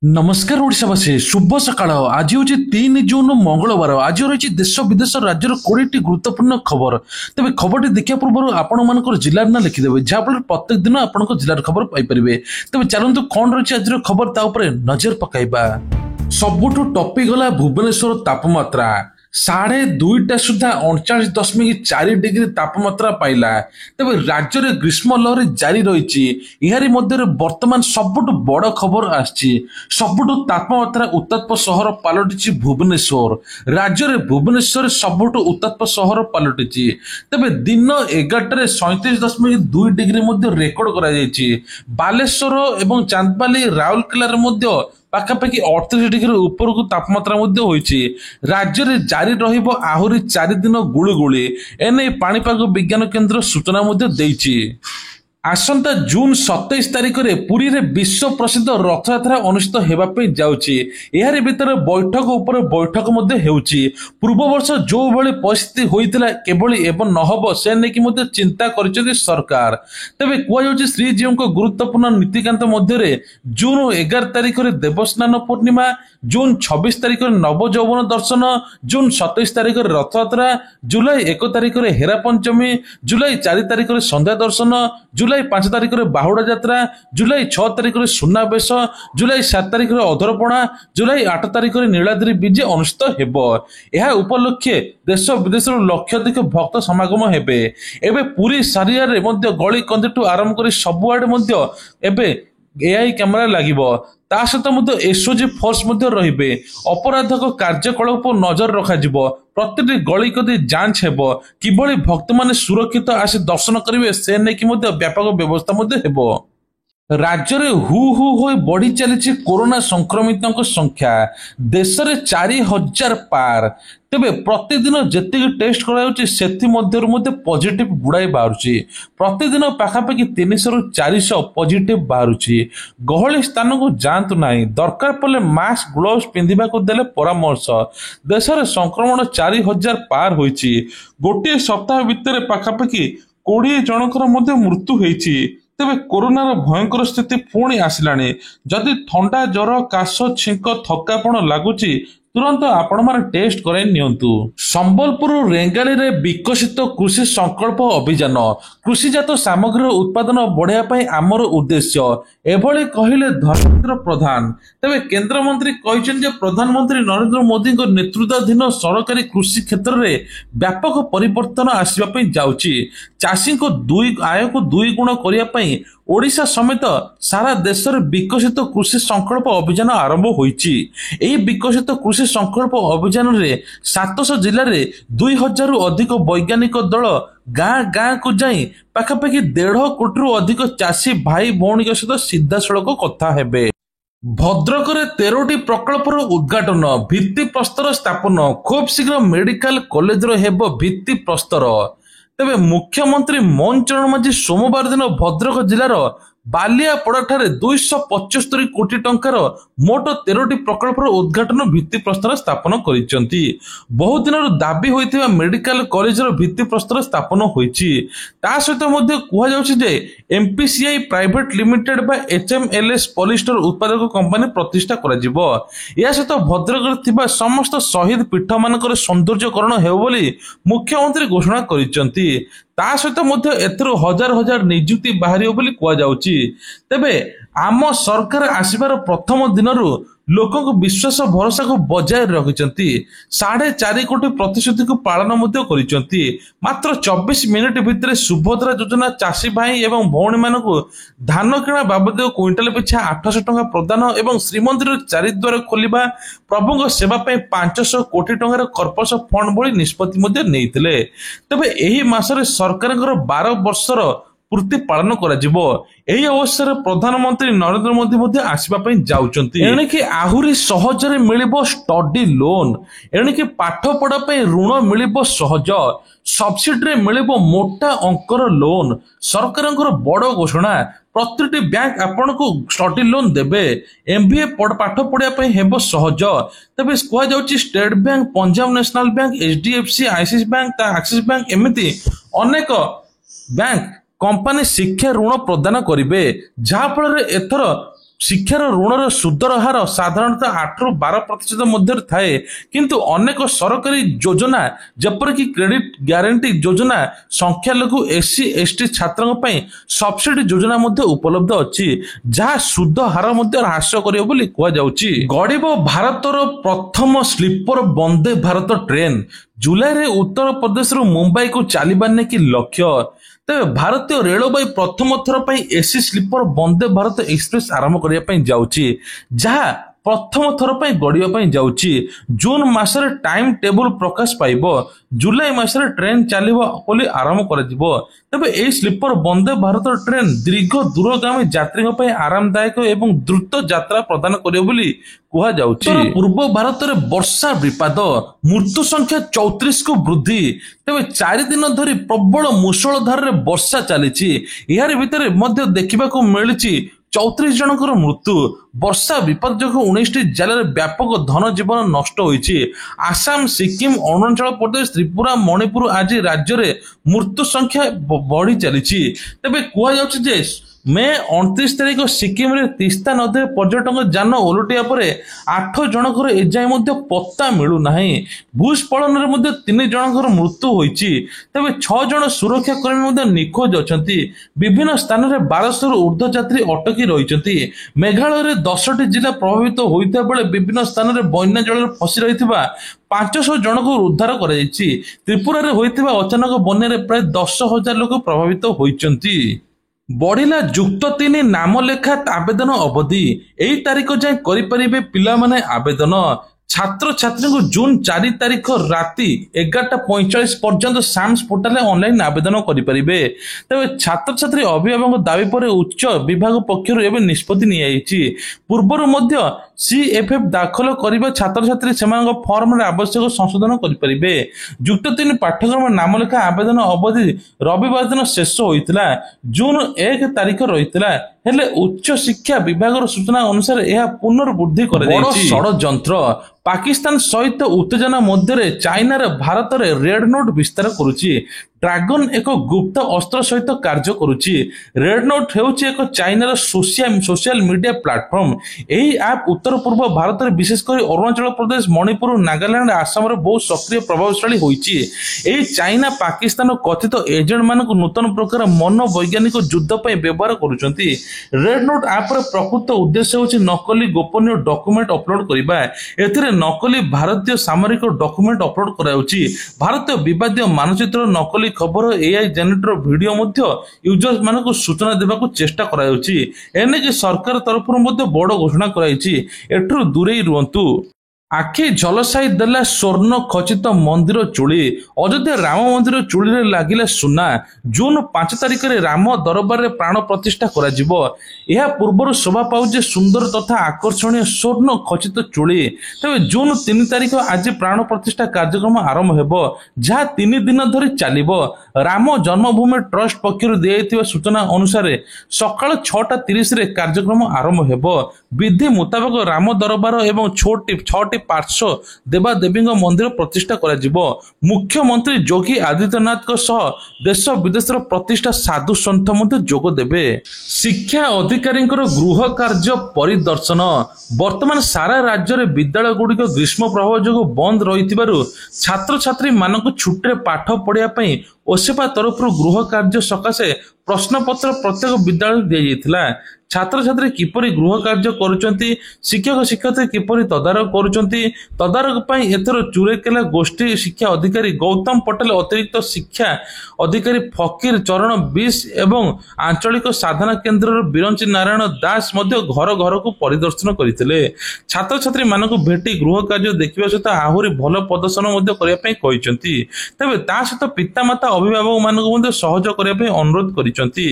नमस्कार ओडिशावासी शुभ सकाळ आज हूँ 3 जून मंगलवार आज रही देश विदेश राज्यर 20टी गुरुत्वपूर्ण खबर तेज खबर देखा पूर्व आपण मान जिलार ना लिखिदेवे जहाँफल प्रत्येक दिन आपण जिलार खबर पाइपर तेज चलतु कौन रही आज खबर नजर पकाइबा। सबुठु टपी गला भुवनेश्वर तापमात्रा 2:30 सुधा 39.4 डिग्री तापमात्रा पाइला। तेबे राज्य में ग्रीष्म लहरी जारी रही यारी मध्य वर्तमान सबुठु बड़ खबर आछि। सबुठु तापमात्रा उत्ताप सहर पलटि भुवनेश्वर। राज्य में भुवनेश्वर सबुठु उत्ताप सहर पलटि तेबे दिन 11 37.2 डिग्री रेकर्ड करा बालेश्वर एवं चांदबाली राउरकेला पाखापाखि 38 डिग्री उपरकू तापमात्रा राज्य में जारी रहिबो आहुरी 4 दिन गुळुगुळी एने पाणीपाग विज्ञान केन्द्र सूचना देइछि। आसंता जून 27 तारिख में पुरी रे विश्व प्रसिद्ध रथयात्रा अनुष्ठित हेबापई जाउछि। एहारि भितर बैठक उपर बैठक हेउछि। पूर्व वर्ष जो भली परिस्थिति होइतिला केवली एवं नहब से नेकी चिंता करिसेंति सरकार। तेबे कुआ जाउछि श्रीजीव को गुरुत्वपूर्ण नीतिकांत मध्य जून 11 तारिख में देवस्नान पूर्णिमा, जून 26 तारिख में नव यौवन दर्शन, जून 27 तारिख में रथयात्रा, जुलाई 1 तारिख में हेरा पंचमी, जुलाई 4 तारिख में संध्या दर्शन, जुलाई 5 तारिख में बाहुड़ा यात्रा, जुलाई 6 तारिख में सुनावेश, जुलाई 7 तारिख में अधरपणा, जुलाई 8 तारिख में नीलाद्री विजे अनुष्ठित हेबो। यह उपलक्षे देश विदेश लक्षाधिक भक्त समागम हेबे। एबे पूरी सारिया रे मध्य गली कंदीठू आरंभ कर सबुआडे एबे एआई कैमेरा लागिबो। ता सहित एसओजी फोर्स रहिबे। अपराधक कार्यकलाप नजर रखाजिबो। प्रत्येक गली कदी जांच हेबो। किभली भक्त माने सुरक्षित आसी दर्शन करिवे से नेकी व्यापक व्यवस्था हेबो। राज्य में हु हु हो बढ़ी चली कोरोना संक्रमितों संख्या देश में 4000 पार। तेबे प्रतिदिन जेतिक टेस्ट कर पॉजिटिव गुड़ाई बाहर प्रतिदिन पाखापाखि 300 ରୁ 400 पॉजिटिव बाहर। गहली स्थान को जातु ना, दरकार पड़े मास्क ग्लोव्स पिंधा देले परामर्श। देश में संक्रमण 4000 पार होइछि। गोटे सप्ताह भितर पाखापाखि 20 जनकर मृत्यु होइछि। तेबे कोरोनार भयंकर स्थिति पुणी आसिलानी। जदि ठंडा ज्वर काश छिंक थकापण लगुच तुरंत आपण माने टेस्ट कराई नियंतु। संबलपुर रेंगाली रे विकसित कृषि संकल्प अभियान कृषिजात सामग्री उत्पादन बढ़ाया पाई आमर उद्देश्य एभली कहिले धर्मेंद्र प्रधान। तेबे केंद्र मंत्री कहिसेन जे प्रधानमंत्री नरेंद्र मोदी नेतृत्वाधीन सरकारी कृषि क्षेत्र में व्यापक परिवर्तन आसिबा पई जाउची। चाषी को आय को 2 गुण करिया पई ओडिशा समेत सारा देश में विकसित कृषि संकल्प अभियान आरंभ होइछि। एही विकसित कृषि संकल्प अभियान रे 700 जिले में 2000 रु अधिक वैज्ञानिक दल गाँ गाँ को जाई पाखापाखि 1.5 कोटी रु अधिक चाषी भाई भौणी सहित सीधा सड़क कथा हेबे। भद्रक रे 13टी प्रकल्पर उद्घाटन, भित्ति प्रस्तर स्थापन, खूब शीघ्र मेडिकल कॉलेज हेबो भित्ति प्रस्तर। तेबे मुख्यमंत्री मोहन चरण माझी सोमवार दिन भद्रक जिलार बालियापड़ा ठारे 275 कोटी टंकार मोट 13टी प्रकल्पर उद्घाटन भित्ति प्रस्तर स्थापन करिसेंती। बहु दिन दाबी होइथिबा मेडिकल कॉलेज भित्ति प्रस्तर स्थापन होइछि। ता सहित मध्ये कुहा जाउछि जे एमपीसीआई प्राइवेट लिमिटेड बा एचएमएलएस पॉलिस्टर उत्पादक कंपनी प्रतिष्ठा करा जिवो। या सहित भद्रक थिबा समस्त शहीद पीठ मानकर सौंदर्यकरण हेबो बोली मुख्यमंत्री घोषणा करिसेंती। ता सहित मध्ये एथरो हजार हजार नियुक्ति बाहरियो बोली कुआ जाउछि। तेबे आम सरकार आसिबार प्रथम दिनरु लोकों विश्वास भरोसा को बजाय रखिचंती। 4.5 कोटी प्रतिश्रुति को पालन करिचंती। मात्र 24 मिनिट भितर सुभद्रा योजना चाषी भाई एवं भौणी मानकु धान किणा बाबद क्विंटाल पिछा 800 टंका प्रदान एवं श्रीमंदिर चारिद्वार खोलिबा, प्रभुଙ୍କ सेवा ପାଇଁ 500 कोटी टंकार कर्पस फंड भली निष्पत्ति नेइथिले। तबे एही मासरे सरकारଙ୍କର 12 वर्षर पूर्ति पालन करा जिवो। एही अवसर प्रधानमंत्री नरेंद्र मोदी आसिबा पई जाउचंती। एणिकी आहुरी सहजरे मिलिबो स्टडी लोन, एणिकी पाठ पढ़ा पई ऋण मिलिबो सहज, सब्सिडी रे मिलिबो मोटा अंकर लोन। सरकारଙ୍କର बड़ घोषणा, प्रतिटी बैंक आपण को स्टडी लोन देबे। एमबीए पाठ पढ़िया पई हेबो सहज। तबे कुहा जाउची state bank, Punjab national bank, HDFC, ICICI bank, Axis bank एमिति अनेक बैंक कंपनी शिक्षा ऋण प्रदान करेंगे जहाँफल एथर ଶିକ୍ଷାର ଋଣର ସୁଧର ହାର ସାଧାରଣତଃ 8 ରୁ 12% ମଧ୍ୟରେ ଥାଏ, କିନ୍ତୁ ଅନେକ ସରକାରୀ ଯୋଜନା ଯେପରିକି କ୍ରେଡିଟ୍ ଗ୍ୟାରେଣ୍ଟି ଯୋଜନା, ସଂଖ୍ୟାଲଘୁ ଏସସି ଏସଟି ଛାତ୍ରଙ୍କ ପାଇଁ ସବସିଡି ଯୋଜନା ମଧ୍ୟ ଉପଲବ୍ଧ ଅଛି, ଯାହା ସୁଧ ହାର ମଧ୍ୟ ହ୍ରାସ କରିବ ବୋଲି କୁହାଯାଉଛି। ଗଡ଼ିବ ଭାରତର ପ୍ରଥମ ସ୍ଲିପର ବନ୍ଦେ ଭାରତ ଟ୍ରେନ। ଜୁଲାଇରେ ଉତ୍ତରପ୍ରଦେଶରୁ ମୁମ୍ବାଇକୁ ଚାଲିବାର ନେଇକି ଲକ୍ଷ୍ୟ। ତେବେ ଭାରତୀୟ ରେଳବାଇ ପ୍ରଥମ ଥର ପାଇଁ AC sleeper Vande Bharat Express ଆରମ୍ଭ କରିବା ପାଇଁ ଯାଉଛି, ଯାହା ପ୍ରଥମ ଥର ପାଇଁ ଗଡ଼ିବା ପାଇଁ ଯାଉଛି। ଜୁନ ମାସରେ ଟାଇମ ଟେବୁଲ ପ୍ରକାଶ ପାଇବ। ଜୁଲାଇ ମାସରେ ଟ୍ରେନ ଚାଲିବ ବୋଲି ଆରମ୍ଭ କରାଯିବ। ତେବେ ଏହି ସ୍ଲିପର ବନ୍ଦେ ଭାରତ ଟ୍ରେନ ଦୀର୍ଘ ଦୂରଗାମୀ ଯାତ୍ରୀଙ୍କ ପାଇଁ ଆରାମଦାୟକ ଏବଂ ଦ୍ରୁତ ଯାତ୍ରା ପ୍ରଦାନ କରିବ ବୋଲି କୁହାଯାଉଛି। ପୂର୍ବ ଭାରତରେ ବର୍ଷା ବିପାଦ, ମୃତ୍ୟୁ ସଂଖ୍ୟା 34କୁ ବୃଦ୍ଧି। ତେବେ 4 ଦିନ ଧରି ପ୍ରବଳ ମୂଷଳଧାରରେ ବର୍ଷା ଚାଲିଛି। ଏହାରି ଭିତରେ ମଧ୍ୟ ଦେଖିବାକୁ ମିଳିଛି 34 ଜଣଙ୍କର ମୃତ୍ୟୁ। ବର୍ଷା ବିପଦ ଯୋଗୁଁ 19ଟି ଜିଲ୍ଲାରେ ବ୍ୟାପକ ଧନ ଜୀବନ ନଷ୍ଟ ହୋଇଛି। ଆସାମ, ସିକିମ, ଅରୁଣାଚଳ ପ୍ରଦେଶ, ତ୍ରିପୁରା, ମଣିପୁର ଆଜି ରାଜ୍ୟରେ ମୃତ୍ୟୁ ସଂଖ୍ୟା ବଢି ଚାଲିଛି। ତେବେ କୁହାଯାଉଛି ଯେ ମେ 29 ତାରିଖ ସିକିମରେ ତିସ୍ତା ନଦୀରେ ପର୍ଯ୍ୟଟକ ଯାନ ଓଲଟିବା ପରେ 8 ଜଣଙ୍କର ଏଯାଏଁ ମଧ୍ୟ ପତ୍ତା ମିଳୁନାହିଁ। ଭୂସ୍ଖଳନରେ ମଧ୍ୟ 3 ଜଣଙ୍କର ମୃତ୍ୟୁ ହୋଇଛି। ତେବେ 6 ଜଣ ସୁରକ୍ଷା କର୍ମୀ ମଧ୍ୟ ନିଖୋଜ ଅଛନ୍ତି। ବିଭିନ୍ନ ସ୍ଥାନରେ 1200ରୁ ଉର୍ଦ୍ଧ୍ୱ ଯାତ୍ରୀ ଅଟକି ରହିଛନ୍ତି। ମେଘାଳୟରେ 10ଟି ଜିଲ୍ଲା ପ୍ରଭାବିତ ହୋଇଥିବା ବେଳେ ବିଭିନ୍ନ ସ୍ଥାନରେ ବନ୍ୟା ଜଳରେ ଫସି ରହିଥିବା 500 ଜଣଙ୍କୁ ଉଦ୍ଧାର କରାଯାଇଛି। ତ୍ରିପୁରାରେ ହୋଇଥିବା ଅଚାନକ ବନ୍ୟାରେ ପ୍ରାୟ 10,000 ଲୋକ ପ୍ରଭାବିତ ହୋଇଛନ୍ତି। ବଢିଲା ଯୁକ୍ତ 3 ନାମଲେଖା ଆବେଦନ ଅବଧି। ଏହି ତାରିଖ ଯାଏଁ କରିପାରିବେ ପିଲାମାନେ ଆବେଦନ। ଛାତ୍ରଛାତ୍ରୀଙ୍କୁ ଜୁନ 4 ତାରିଖ ରାତି 11:45 ପର୍ଯ୍ୟନ୍ତ ସାମ୍ସ ପୋର୍ଟାଲରେ ଅନଲାଇନ ଆବେଦନ କରିପାରିବେ। ତେବେ ଛାତ୍ରଛାତ୍ରୀ ଅଭିଭାବକଙ୍କ ଦାବି ପରେ ଉଚ୍ଚ ବିଭାଗ ପକ୍ଷରୁ ଏବେ ନିଷ୍ପତ୍ତି ନିଆଯାଇଛି। ପୂର୍ବରୁ ମଧ୍ୟ ସିଏଫଏଫ ଦାଖଲ କରିବା ଛାତ୍ରଛାତ୍ରୀ ସେମାନଙ୍କ ଫର୍ମରେ ଆବଶ୍ୟକ ସଂଶୋଧନ କରିପାରିବେ। ଯୁକ୍ତ 3 ପାଠ୍ୟକ୍ରମ ନାମଲେଖା ଆବେଦନ ଅବଧି ରବିବାର ଦିନ ଶେଷ ହୋଇଥିଲା। ଜୁନ 1 ତାରିଖ ରହିଥିଲା, ହେଲେ ଉଚ୍ଚ ଶିକ୍ଷା ବିଭାଗର ସୂଚନା ଅନୁସାରେ ଏହା ପୁନର୍ବୃଦ୍ଧି କରାଯାଇଛି। ଷଡ଼ଯନ୍ତ୍ର। ପାକିସ୍ତାନ ସହିତ ଉତ୍ତେଜନା ମଧ୍ୟରେ ଚାଇନାର ଭାରତରେ ରେଡ୍ ନୋଟ୍ ବିସ୍ତାର କରୁଛି। ଡ୍ରାଗନ ଏକ ଗୁପ୍ତ ଅସ୍ତ୍ର ସହିତ କାର୍ଯ୍ୟ କରୁଛି। ରେଡ୍ ନୋଟ୍ ହେଉଛି ଏକ ଚାଇନାର ସୋସିଆଲ ମିଡିଆ ପ୍ଲାଟଫର୍ମ। ଏହି ଆପ୍ ଉତ୍ତର ପୂର୍ବ ଭାରତରେ ବିଶେଷ କରି ଅରୁଣାଚଳ ପ୍ରଦେଶ, ମଣିପୁର, ନାଗାଲାଣ୍ଡ, ଆସାମରେ ବହୁ ସକ୍ରିୟ ପ୍ରଭାବଶାଳୀ ହୋଇଛି। ଏହି ଚାଇନା ପାକିସ୍ତାନ କଥିତ ଏଜେଣ୍ଟ ମାନଙ୍କୁ ନୂତନ ପ୍ରକାର ମନୋବୈଜ୍ଞାନିକ ଯୁଦ୍ଧ ପାଇଁ ବ୍ୟବହାର କରୁଛନ୍ତି। ରେଡ୍ ନୋଟ୍ ଆପର ପ୍ରକୃତ ଉଦ୍ଦେଶ୍ୟ ହେଉଛି ନକଲି ଗୋପନୀୟ ଡକ୍ୟୁମେଣ୍ଟ ଅପଲୋଡ କରିବା। ଏଥିରେ ନକଲି ଭାରତୀୟ ସାମରିକ ଡକ୍ୟୁମେଣ୍ଟ ଅପଲୋଡ କରାଯାଉଛି। ଭାରତୀୟ ବିବାଦୀୟ ମାନଚିତ୍ର, ନକଲି ଖବର, ଏଆଇ ଜେନେରେଟର ଭିଡିଓ ମଧ୍ୟ ୟୁଜର୍ସ ମାନଙ୍କୁ ସୂଚନା ଦେବାକୁ ଚେଷ୍ଟା କରାଯାଉଛି। ଏନେକି ସରକାର ତରଫରୁ ମଧ୍ୟ ବଡ ଘୋଷଣା କରାଯାଇଛି, ଏଠାରୁ ଦୂରେଇ ରୁହନ୍ତୁ। ଆଖି ଝଲସାଇ ଦେଲା ସ୍ୱର୍ଣ୍ଣ ଖଚିତ ମନ୍ଦିର ଚୁଳି। ଅଯୋଧ୍ୟା ରାମ ମନ୍ଦିର ଚୁଳିରେ ଲାଗିଲା ସୁନା। ଜୁନ 5 ତାରିଖରେ ରାମ ଦରବାରରେ ପ୍ରାଣ ପ୍ରତିଷ୍ଠା କରାଯିବ। ଏହା ପୂର୍ବରୁ ଶୋଭା ପାଉଛି ସୁନ୍ଦର ତଥା ଆକର୍ଷଣୀୟ ସ୍ୱର୍ଣ୍ଣ ଖଚିତ ଚୁଳି। ତେବେ ଜୁନ 3 ତାରିଖ ଆଜି ପ୍ରାଣ ପ୍ରତିଷ୍ଠା କାର୍ଯ୍ୟକ୍ରମ ଆରମ୍ଭ ହେବ, ଯାହା 3 ଦିନ ଧରି ଚାଲିବ। ରାମ ଜନ୍ମଭୂମି ଟ୍ରଷ୍ଟ ପକ୍ଷରୁ ଦିଆଯାଇଥିବା ସୂଚନା ଅନୁସାରେ ସକାଳ 6:30ରେ କାର୍ଯ୍ୟକ୍ରମ ଆରମ୍ଭ ହେବ। ବିଧି ମୁତାବକ ରାମ ଦରବାର ଏବଂ 6ଟି ପାର୍ଶ୍ୱ ଦେବାଦେବୀଙ୍କ ମନ୍ଦିର ପ୍ରତିଷ୍ଠା କରାଯିବ। ମୁଖ୍ୟମନ୍ତ୍ରୀ ଯୋଗୀ ଆଦିତ୍ୟନାଥଙ୍କ ସହ ଦେଶ ବିଦେଶର ପ୍ରତିଷ୍ଠା ସାଧୁ ସନ୍ଥ ମଧ୍ୟ ଯୋଗ ଦେବେ। ଶିକ୍ଷା ଅଧିକାରୀଙ୍କର ଗୃହ କାର୍ଯ୍ୟ ପରିଦର୍ଶନ। ବର୍ତ୍ତମାନ ସାରା ରାଜ୍ୟରେ ବିଦ୍ୟାଳୟ ଗୁଡିକ ଗ୍ରୀଷ୍ମ ପ୍ରବାହ ଯୋଗୁଁ ବନ୍ଦ ରହିଥିବାରୁ ଛାତ୍ରଛାତ୍ରୀ ମାନଙ୍କୁ ଛୁଟିରେ ପାଠ ପଢିବା ପାଇଁ ଓସେପା ତରଫରୁ ଗୃହ କାର୍ଯ୍ୟ ସକାଶେ ପ୍ରଶ୍ନପତ୍ର ପ୍ରତ୍ୟେକ ବିଦ୍ୟାଳୟକୁ ଦିଆଯାଇଥିଲା। ଛାତ୍ରଛାତ୍ରୀ କିପରି ଗୃହ କାର୍ଯ୍ୟ କରୁଛନ୍ତି, ଶିକ୍ଷକ ଶିକ୍ଷୟିତ୍ରୀ କିପରି ତଦାରଖ କରୁଛନ୍ତି, ତଦାରଖ ପାଇଁ ଏଥର ଚୁରେକେଲା ଗୋଷ୍ଠୀ ଶିକ୍ଷା ଅଧିକାରୀ ଗୌତମ ପଟେଲ, ଅତିରିକ୍ତ ଶିକ୍ଷା ଅଧିକାରୀ ଫକୀର ଚରଣ ବିଶ ଏବଂ ଆଞ୍ଚଳିକ ସାଧନା କେନ୍ଦ୍ରର ବିରଞ୍ଚି ନାରାୟଣ ଦାସ ମଧ୍ୟ ଘର ଘରକୁ ପରିଦର୍ଶନ କରିଥିଲେ। ଛାତ୍ରଛାତ୍ରୀ ମାନଙ୍କୁ ଭେଟି ଗୃହ କାର୍ଯ୍ୟ ଦେଖିବା ସହିତ ଆହୁରି ଭଲ ପ୍ରଦର୍ଶନ ମଧ୍ୟ କରିବା ପାଇଁ କହିଛନ୍ତି। ତେବେ ତା ସହିତ ପିତାମାତା ଅଭିଭାବକ ମାନଙ୍କୁ ମଧ୍ୟ ସହଯୋଗ କରିବା ପାଇଁ ଅନୁରୋଧ କରିଛନ୍ତି।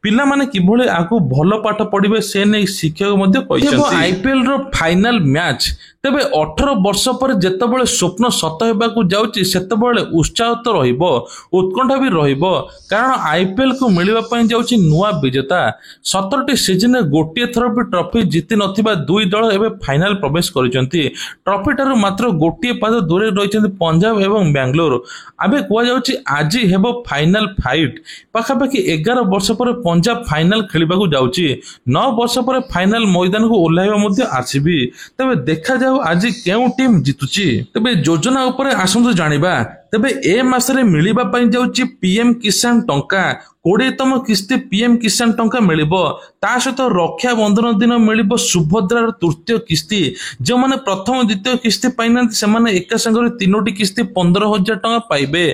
ପିଲାମାନେ କିଭଳି ଆଗକୁ ଭଲ ପାଠ ପଢିବେ ସେ ନେଇ ଶିକ୍ଷକ ମଧ୍ୟ କହିଛନ୍ତି। ଆଇପିଏଲ ର ଫାଇନାଲ ମ୍ୟାଚ। ତେବେ 18 ବର୍ଷ ପରେ ଯେତେବେଳେ ସ୍ୱପ୍ନ ସତ ହେବାକୁ ଯାଉଛି ସେତେବେଳେ ଉତ୍ସାହ ତ ରହିବ, ଉତ୍କଣ୍ଠା ବି ରହିବ, କାରଣ ଆଇପିଏଲ କୁ ମିଳିବା ପାଇଁ ଯାଉଛି ନୂଆ ବିଜେତା। 17ଟି ସିଜନରେ ଗୋଟିଏ ଥର ବି ଟ୍ରଫି ଜିତି ନଥିବା ଦୁଇ ଦଳ ଏବେ ଫାଇନାଲ ପ୍ରବେଶ କରିଛନ୍ତି। ଟ୍ରଫି ଠାରୁ ମାତ୍ର ଗୋଟିଏ ପାଦ ଦୂରରେ ରହିଛନ୍ତି ପଞ୍ଜାବ ଏବଂ ବାଙ୍ଗାଲୋର। ଏବେ କୁହାଯାଉଛି ଆଜି ହେବ ଫାଇନାଲ ଫାଇଟ୍। ପାଖାପାଖି 11 ବର୍ଷ ପରେ ପଞ୍ଜାବ ଫାଇନାଲ ଖେଳିବାକୁ ଯାଉଛି। 9 ବର୍ଷ ପରେ ଫାଇନାଲ ମଇଦାନକୁ ଓହ୍ଲାଇବା ମଧ୍ୟ ଆସିବି। ତେବେ ଦେଖାଯାଉ ଆଜି କେଉଁ ଟିମ୍ ଜିତୁଛି। ତେବେ ଯୋଜନା ଉପରେ ଆସନ୍ତୁ ଜାଣିବା। ତେବେ ଏ ମାସରେ ମିଳିବା ପାଇଁ ଯାଉଛି ପିଏମ କିଷାନ ଟଙ୍କା। 20ତମ କିସ୍ତି ପିଏମ କିଷାନ ଟଙ୍କା ମିଳିବ। ତା ସହିତ ରକ୍ଷାବନ୍ଧନ ଦିନ ମିଳିବ ସୁଭଦ୍ରାର ତୃତୀୟ କିସ୍ତି। ଯେଉଁମାନେ ପ୍ରଥମ ଦ୍ୱିତୀୟ କିସ୍ତି ପାଇନାହାନ୍ତି ସେମାନେ ଏକା ସାଙ୍ଗରେ 3ଟି କିସ୍ତି 15,000 ଟଙ୍କା ପାଇବେ।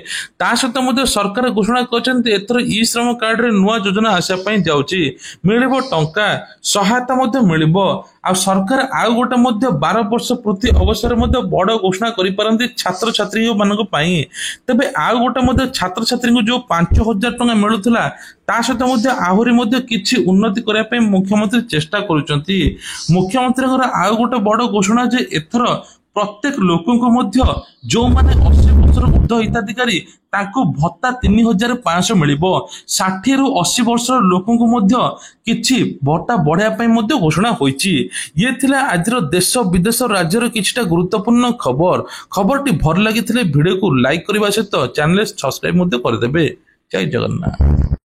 ତା ସହିତ ମଧ୍ୟ ସରକାର ଘୋଷଣା କରିଛନ୍ତି ଏଥର ଇ ଶ୍ରମ କାର୍ଡରେ ନୂଆ ଯୋଜନା ଆସିବା ପାଇଁ ଯାଉଛି। ମିଳିବ ଟଙ୍କା, ସହାୟତା ମଧ୍ୟ ମିଳିବ। ଆଉ ସରକାର ଆଉ ଗୋଟେ ମଧ୍ୟ 12 ବର୍ଷ ପୂର୍ତ୍ତି ଅବସରରେ ମଧ୍ୟ ବଡ ଘୋଷଣା କରିପାରନ୍ତି ଛାତ୍ରଛାତ୍ରୀ ମାନଙ୍କ ପାଇଁ। ତେବେ ଆଉ ଗୋଟେ ମଧ୍ୟ ଛାତ୍ରଛାତ୍ରୀଙ୍କୁ ଯୋଉ 5,000 ଟଙ୍କା ମିଳୁଥିଲା ତା ସହିତ ମଧ୍ୟ ଆହୁରି ମଧ୍ୟ କିଛି ଉନ୍ନତି କରିବା ପାଇଁ ମୁଖ୍ୟମନ୍ତ୍ରୀ ଚେଷ୍ଟା କରୁଛନ୍ତି। ମୁଖ୍ୟମନ୍ତ୍ରୀଙ୍କର ଆଉ ଗୋଟେ ବଡ ଘୋଷଣା ଯେ ଏଥର ପ୍ରତ୍ୟେକ ଲୋକଙ୍କୁ ମଧ୍ୟ ଯୋଉମାନେ 80 ବର୍ଷର ଉର୍ଦ୍ଧ୍ୱ ହିତାଧିକାରୀ ତାଙ୍କୁ ଭତ୍ତା 3,500 ମିଳିବ। 60ରୁ 80 ବର୍ଷର ଲୋକଙ୍କୁ ମଧ୍ୟ କିଛି ଭତ୍ତା ବଢାଇବା ପାଇଁ ମଧ୍ୟ ଘୋଷଣା ହୋଇଛି। ଇଏ ଥିଲା ଆଜିର ଦେଶ ବିଦେଶ ରାଜ୍ୟର କିଛିଟା ଗୁରୁତ୍ୱପୂର୍ଣ୍ଣ ଖବର। ଖବରଟି ଭଲ ଲାଗିଥିଲେ ଭିଡିଓକୁ ଲାଇକ୍ କରିବା ସହିତ ଚ୍ୟାନେଲ ସବସ୍କ୍ରାଇବ ମଧ୍ୟ କରିଦେବେ। ଜୟ ଜଗନ୍ନାଥ।